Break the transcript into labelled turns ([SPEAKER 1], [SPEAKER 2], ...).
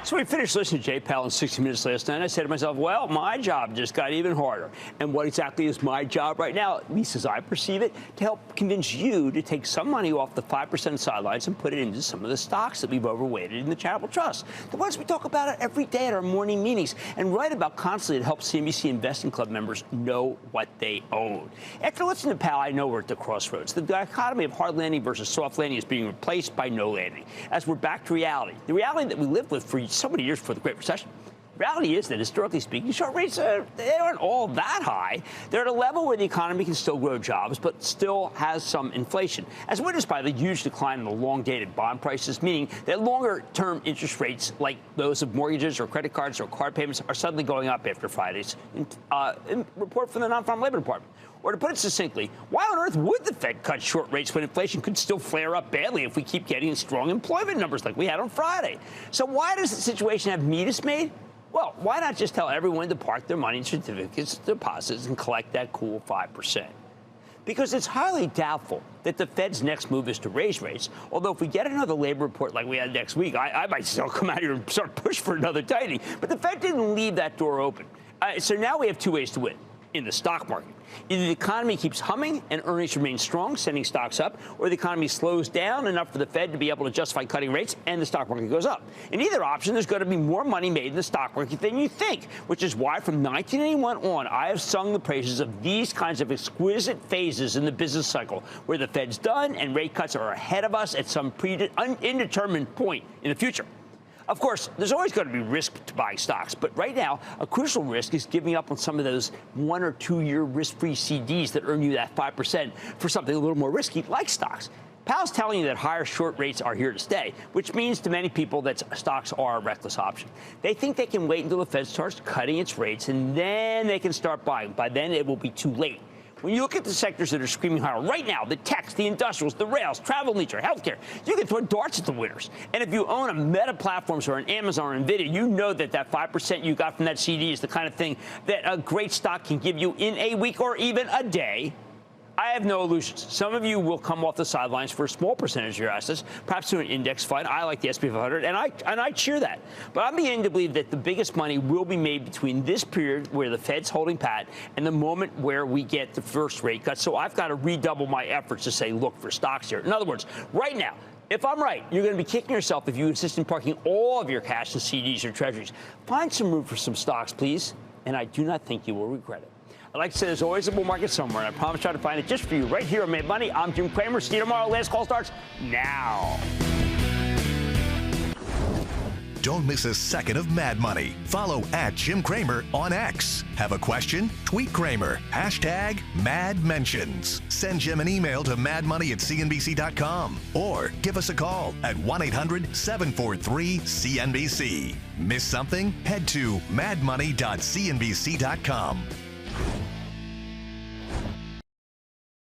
[SPEAKER 1] So we finished listening to Jay Powell in 60 Minutes last night. I said to myself, well, my job just got even harder. And what exactly is my job right now, at least as I perceive it, to help convince you to take some money off the 5% sidelines and put it into some of the stocks that we've overweighted in the charitable trust. The ones we talk about it every day at our morning meetings and write about constantly to help CNBC Investing Club members know what they own. After listening to Powell, I know we're at the crossroads. The dichotomy of hard landing versus soft landing is being replaced by no landing. As we're back to reality, the reality that we lived with for so many years before the Great Recession. The reality is that, historically speaking, short rates they aren't all that high. They're at a level where the economy can still grow jobs, but still has some inflation, as witnessed by the huge decline in the long-dated bond prices, meaning that longer-term interest rates, like those of mortgages or credit cards or card payments, are suddenly going up after Friday's report from the Non-Farm Labor Department. Or to put it succinctly, why on earth would the Fed cut short rates when inflation could still flare up badly if we keep getting strong employment numbers like we had on Friday? So why does the situation have me dismayed? Well, why not just tell everyone to park their money in certificates, deposits, and collect that cool 5%? Because it's highly doubtful that the Fed's next move is to raise rates, although if we get another labor report like we had next week, I might still come out here and start push for another tightening. But the Fed didn't leave that door open. So now we have two ways to win in the stock market. Either the economy keeps humming and earnings remain strong, sending stocks up, or the economy slows down enough for the Fed to be able to justify cutting rates and the stock market goes up. In either option, there's going to be more money made in the stock market than you think, which is why from 1981 on, I have sung the praises of these kinds of exquisite phases in the business cycle, where the Fed's done and rate cuts are ahead of us at some indeterminate point in the future. Of course, there's always going to be risk to buying stocks, but right now, a crucial risk is giving up on some of those 1 or 2 year risk-free CDs that earn you that 5% for something a little more risky, like stocks. Powell's telling you that higher short rates are here to stay, which means to many people that stocks are a reckless option. They think they can wait until the Fed starts cutting its rates, and then they can start buying. By then, it will be too late. When you look at the sectors that are screaming higher right now, the techs, the industrials, the rails, travel, leisure, healthcare, you can throw darts at the winners. And if you own a Meta Platforms or an Amazon or NVIDIA, you know that that 5% you got from that CD is the kind of thing that a great stock can give you in a week or even a day. I have no illusions. Some of you will come off the sidelines for a small percentage of your assets, perhaps through an index fund. I like the S&P 500, and I cheer that. But I'm beginning to believe that the biggest money will be made between this period where the Fed's holding pat and the moment where we get the first rate cut. So I've got to redouble my efforts to say, look for stocks here. In other words, right now, if I'm right, you're going to be kicking yourself if you insist in parking all of your cash in CDs or treasuries. Find some room for some stocks, please, and I do not think you will regret it. I like to say there's always a bull market somewhere, and I promise to find it just for you right here on Mad Money. I'm Jim Cramer. See you tomorrow. Last call starts now.
[SPEAKER 2] Don't miss a second of Mad Money. Follow @Jim Cramer on X. Have a question? Tweet Cramer. #MadMentions. Send Jim an email to madmoney@cnbc.com or give us a call at 1-800-743-CNBC. Miss something? Head to madmoney.cnbc.com.